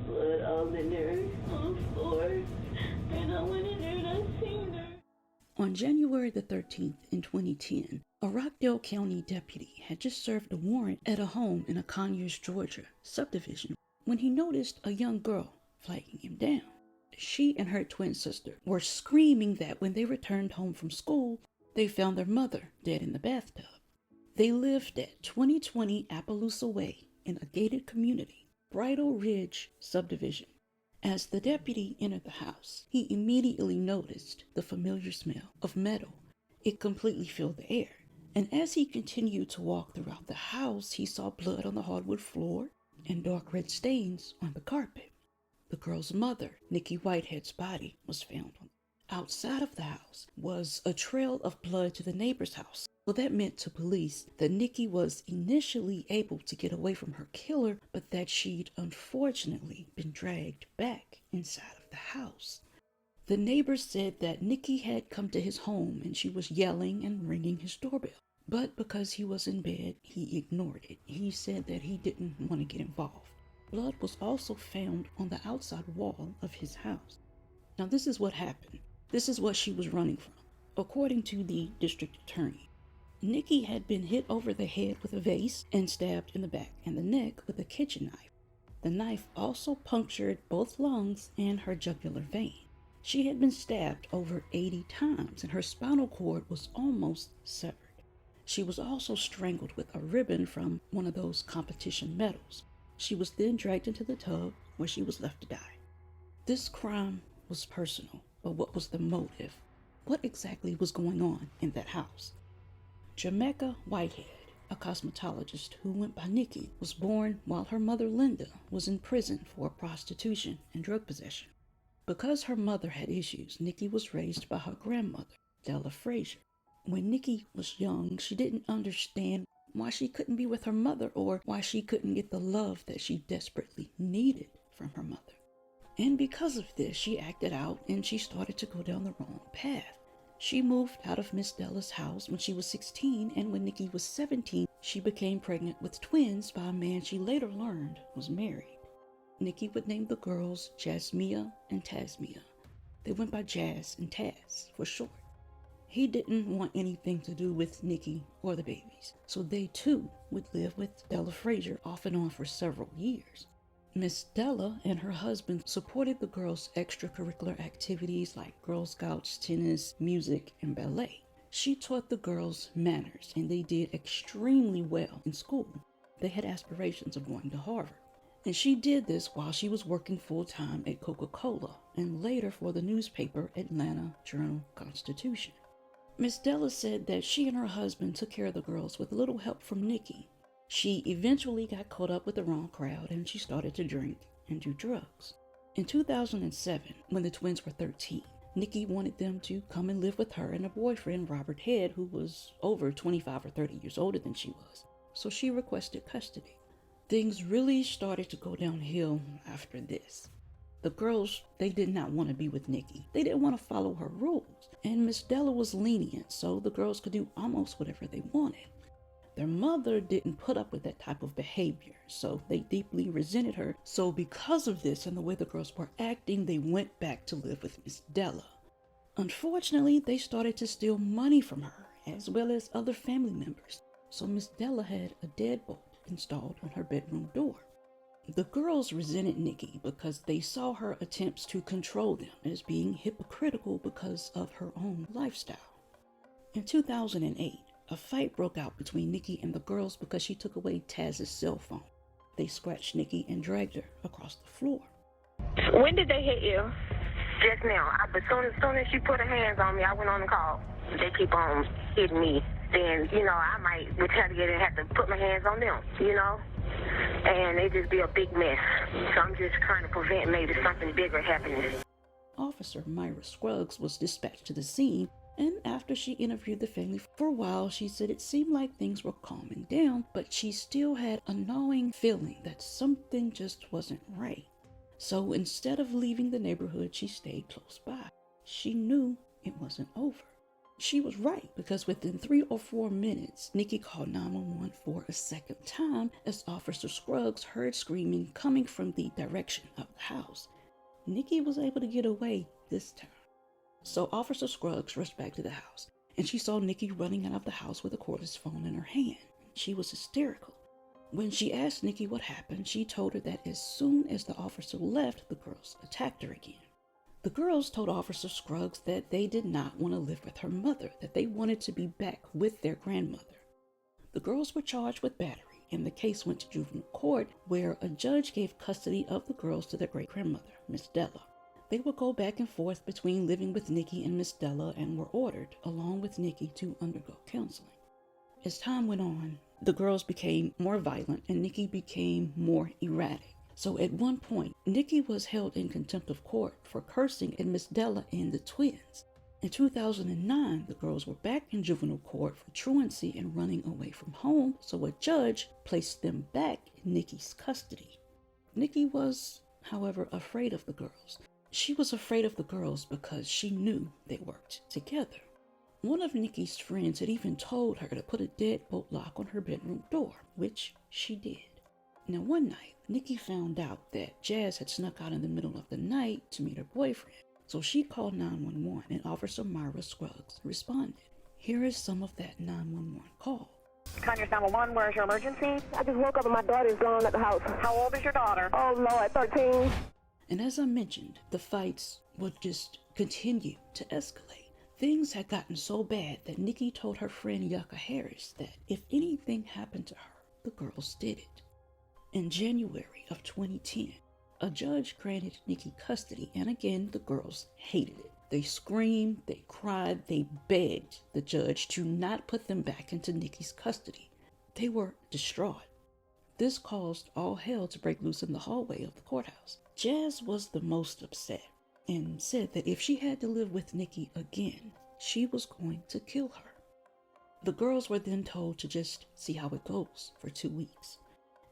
blood all in there on the floor. And I went in there and I seen her. On January the 13th in 2010, a Rockdale County deputy had just served a warrant at a home in a Conyers, Georgia subdivision when he noticed a young girl flagging him down. She and her twin sister were screaming that when they returned home from school, they found their mother dead in the bathtub. They lived at 2020 Appaloosa Way in a gated community, Bridle Ridge subdivision. As the deputy entered the house, he immediately noticed the familiar smell of metal. It completely filled the air, and as he continued to walk throughout the house, he saw blood on the hardwood floor and dark red stains on the carpet. The girl's mother, Nikki Whitehead's body, was found. Outside of the house was a trail of blood to the neighbor's house. Well, that meant to police that Nikki was initially able to get away from her killer, but that she'd unfortunately been dragged back inside of the house. The neighbors said that Nikki had come to his home and she was yelling and ringing his doorbell. But because he was in bed, he ignored it. He said that he didn't want to get involved. Blood was also found on the outside wall of his house. Now, this is what happened. This is what she was running from. According to the district attorney, Nikki had been hit over the head with a vase and stabbed in the back and the neck with a kitchen knife. The knife also punctured both lungs and her jugular vein. She had been stabbed over 80 times and her spinal cord was almost severed. She was also strangled with a ribbon from one of those competition medals. She was then dragged into the tub where she was left to die. This crime was personal, but what was the motive? What exactly was going on in that house? Jamaica Whitehead, a cosmetologist who went by Nikki, was born while her mother Linda was in prison for prostitution and drug possession. Because her mother had issues, Nikki was raised by her grandmother, Della Frazier. When Nikki was young, she didn't understand why she couldn't be with her mother or why she couldn't get the love that she desperately needed from her mother. And because of this, she acted out and she started to go down the wrong path. She moved out of Miss Della's house when she was 16, and when Nikki was 17, she became pregnant with twins by a man she later learned was married. Nikki would name the girls Tasmiyah and Tasmiyah. They went by Jazz and Taz for short. He didn't want anything to do with Nikki or the babies, so they too would live with Della Frazier off and on for several years. Miss Della and her husband supported the girls' extracurricular activities like Girl Scouts, tennis, music, and ballet. She taught the girls manners, and they did extremely well in school. They had aspirations of going to Harvard. And she did this while she was working full-time at Coca-Cola and later for the newspaper Atlanta Journal-Constitution. Miss Della said that she and her husband took care of the girls with a little help from Nikki. She eventually got caught up with the wrong crowd and she started to drink and do drugs. In 2007, when the twins were 13, Nikki wanted them to come and live with her and a boyfriend, Robert Head, who was over 25 or 30 years older than she was. So she requested custody. Things really started to go downhill after this. The girls, they did not want to be with Nikki. They didn't want to follow her rules. And Miss Della was lenient, so the girls could do almost whatever they wanted. Their mother didn't put up with that type of behavior, so they deeply resented her. So because of this and the way the girls were acting, they went back to live with Miss Della. Unfortunately, they started to steal money from her, as well as other family members. So Miss Della had a deadbolt installed on her bedroom door. The girls resented Nikki because they saw her attempts to control them as being hypocritical because of her own lifestyle. In 2008, a fight broke out between Nikki and the girls because she took away Taz's cell phone. They scratched Nikki and dragged her across the floor. When did they hit you? Just now. As soon as she put her hands on me, I went on the call. They keep on hitting me. Then, I might retaliate and have to put my hands on them, And it just be a big mess. So I'm just trying to prevent maybe something bigger happening. Officer Myra Scruggs was dispatched to the scene, and after she interviewed the family for a while, she said it seemed like things were calming down, but she still had a gnawing feeling that something just wasn't right. So instead of leaving the neighborhood, she stayed close by. She knew it wasn't over. She was right, because within 3 or 4 minutes, Nikki called 911 for a second time as Officer Scruggs heard screaming coming from the direction of the house. Nikki was able to get away this time. So Officer Scruggs rushed back to the house, and she saw Nikki running out of the house with a cordless phone in her hand. She was hysterical. When she asked Nikki what happened, she told her that as soon as the officer left, the girls attacked her again. The girls told Officer Scruggs that they did not want to live with her mother, that they wanted to be back with their grandmother. The girls were charged with battery, and the case went to juvenile court, where a judge gave custody of the girls to their great-grandmother, Miss Della. They would go back and forth between living with Nikki and Miss Della and were ordered, along with Nikki, to undergo counseling. As time went on, the girls became more violent and Nikki became more erratic. So at one point, Nikki was held in contempt of court for cursing at Miss Della and the twins. In 2009, the girls were back in juvenile court for truancy and running away from home, so a judge placed them back in Nikki's custody. Nikki was, however, afraid of the girls. She was afraid of the girls because she knew they worked together. One of Nikki's friends had even told her to put a deadbolt lock on her bedroom door, which she did. Now one night, Nikki found out that Jazz had snuck out in the middle of the night to meet her boyfriend, so she called 911 and Officer Myra Scruggs responded. Here is some of that 911 call. Conyers 911, where's your emergency? I just woke up and my daughter's gone at the house. How old is your daughter? Oh, Lord, 13. And as I mentioned, the fights would just continue to escalate. Things had gotten so bad that Nikki told her friend Yucca Harris that if anything happened to her, the girls did it. In January of 2010, a judge granted Nikki custody, and again, the girls hated it. They screamed, they cried, they begged the judge to not put them back into Nikki's custody. They were distraught. This caused all hell to break loose in the hallway of the courthouse. Jazz was the most upset and said that if she had to live with Nikki again, she was going to kill her. The girls were then told to just see how it goes for 2 weeks.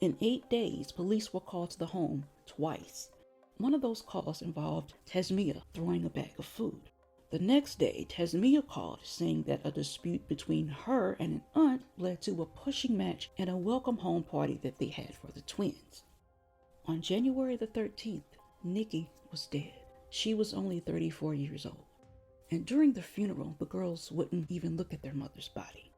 In 8 days, police were called to the home twice. One of those calls involved Tasmiyah throwing a bag of food. The next day, Tasmiyah called saying that a dispute between her and an aunt led to a pushing match and a welcome home party that they had for the twins. On January the 13th, Nikki was dead. She was only 34 years old. And during the funeral, the girls wouldn't even look at their mother's body.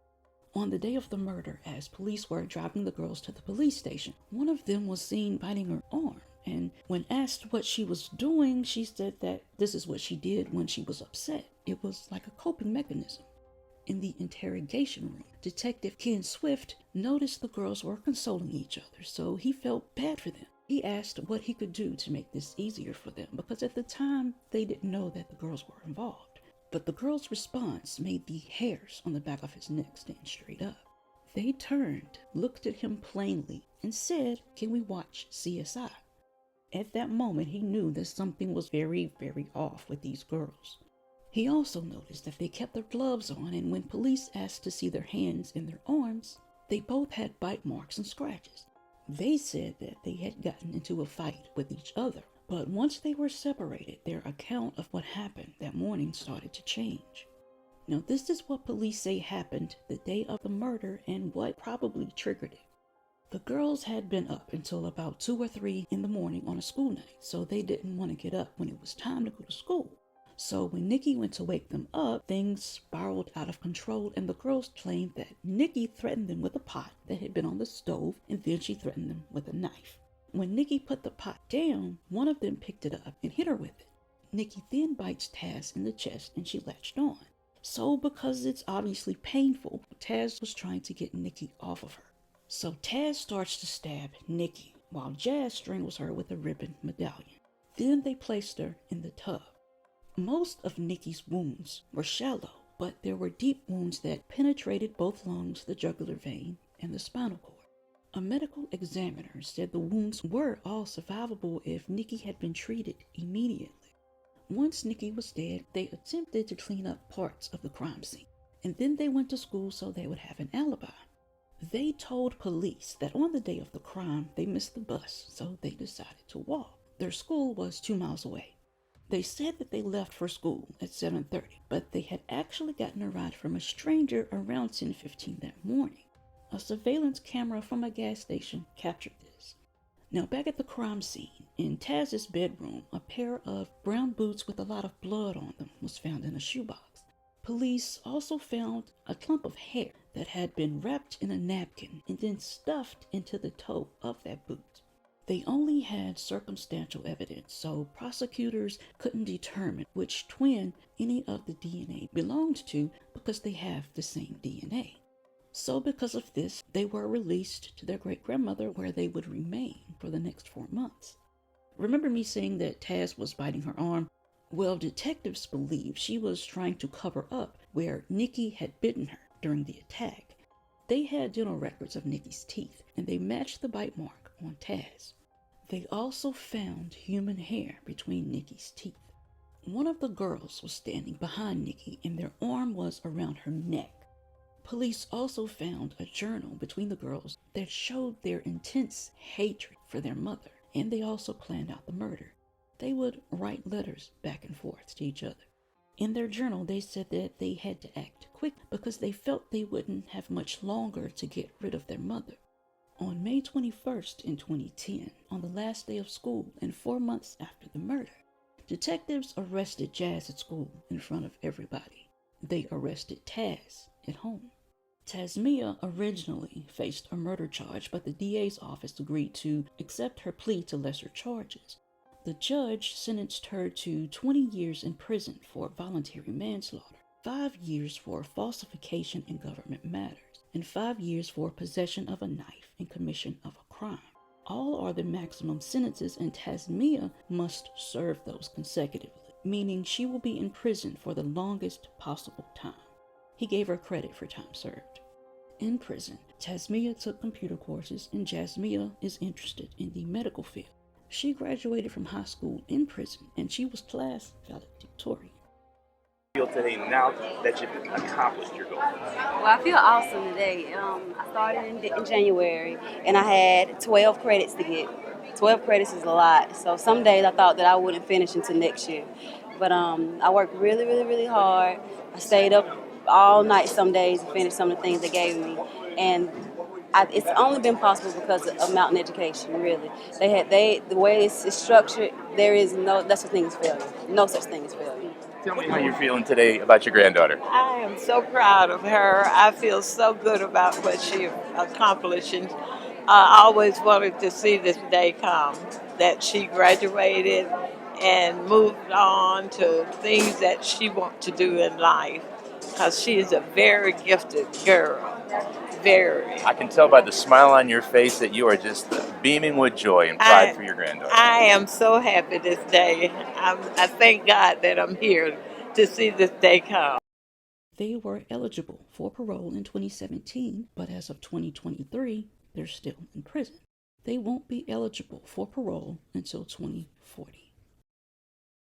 On the day of the murder, as police were driving the girls to the police station, one of them was seen biting her arm. And when asked what she was doing, she said that this is what she did when she was upset. It was like a coping mechanism. In the interrogation room, Detective Ken Swift noticed the girls were consoling each other, so he felt bad for them. He asked what he could do to make this easier for them, because at the time, they didn't know that the girls were involved. But the girl's response made the hairs on the back of his neck stand straight up. They turned, looked at him plainly, and said, "Can we watch CSI?" At that moment, he knew that something was very, very off with these girls. He also noticed that they kept their gloves on, and when police asked to see their hands and their arms, they both had bite marks and scratches. They said that they had gotten into a fight with each other. But once they were separated, their account of what happened that morning started to change. Now, this is what police say happened the day of the murder and what probably triggered it. The girls had been up until about 2 or 3 in the morning on a school night, so they didn't want to get up when it was time to go to school. So when Nikki went to wake them up, things spiraled out of control, and the girls claimed that Nikki threatened them with a pot that had been on the stove, and then she threatened them with a knife. When Nikki put the pot down, one of them picked it up and hit her with it. Nikki then bites Taz in the chest and she latched on. So because it's obviously painful, Taz was trying to get Nikki off of her. So Taz starts to stab Nikki while Jazz strangles her with a ribbon medallion. Then they placed her in the tub. Most of Nikki's wounds were shallow, but there were deep wounds that penetrated both lungs, the jugular vein, and the spinal cord. A medical examiner said the wounds were all survivable if Nikki had been treated immediately. Once Nikki was dead, they attempted to clean up parts of the crime scene, and then they went to school so they would have an alibi. They told police that on the day of the crime, they missed the bus, so they decided to walk. Their school was 2 miles away. They said that they left for school at 7:30, but they had actually gotten a ride from a stranger around 10:15 that morning. A surveillance camera from a gas station captured this. Now back at the crime scene, in Taz's bedroom, a pair of brown boots with a lot of blood on them was found in a shoebox. Police also found a clump of hair that had been wrapped in a napkin and then stuffed into the toe of that boot. They only had circumstantial evidence, so prosecutors couldn't determine which twin any of the DNA belonged to because they have the same DNA. So because of this, they were released to their great-grandmother where they would remain for the next 4 months. Remember me saying that Taz was biting her arm? Well, detectives believe she was trying to cover up where Nikki had bitten her during the attack. They had dental records of Nikki's teeth, and they matched the bite mark on Taz. They also found human hair between Nikki's teeth. One of the girls was standing behind Nikki, and their arm was around her neck. Police also found a journal between the girls that showed their intense hatred for their mother, and they also planned out the murder. They would write letters back and forth to each other. In their journal, they said that they had to act quick because they felt they wouldn't have much longer to get rid of their mother. On May 21st in 2010, on the last day of school and 4 months after the murder, detectives arrested Jazz at school in front of everybody. They arrested Taz at home. Tasmiyah originally faced a murder charge, but the DA's office agreed to accept her plea to lesser charges. The judge sentenced her to 20 years in prison for voluntary manslaughter, 5 years for falsification in government matters, and 5 years for possession of a knife and commission of a crime. All are the maximum sentences, and Tasmiyah must serve those consecutively, meaning she will be in prison for the longest possible time. He gave her credit for time served. In prison, Tasmiyah took computer courses, and Jasmiyah is interested in the medical field. She graduated from high school in prison, and she was class valedictorian. Feel today now that you've accomplished your goal? Well, I feel awesome today. I started in January, and I had 12 credits to get. 12 credits is a lot, so some days I thought that I wouldn't finish until next year. But I worked really, really, really hard. I stayed up all night some days to finish some of the things they gave me, and it's only been possible because of Mountain Education. Really, the way it's structured, there is no such thing as failure. No such thing as failure. Tell me how you're feeling today about your granddaughter. I am so proud of her. I feel so good about what she accomplished. And I always wanted to see this day come, that she graduated and moved on to things that she wants to do in life, because she is a very gifted girl. Very. I can tell by the smile on your face that you are just beaming with joy and pride for your granddaughter. I am so happy this day. I thank God that I'm here to see this day come. They were eligible for parole in 2017, but as of 2023, they're still in prison. They won't be eligible for parole until 2040.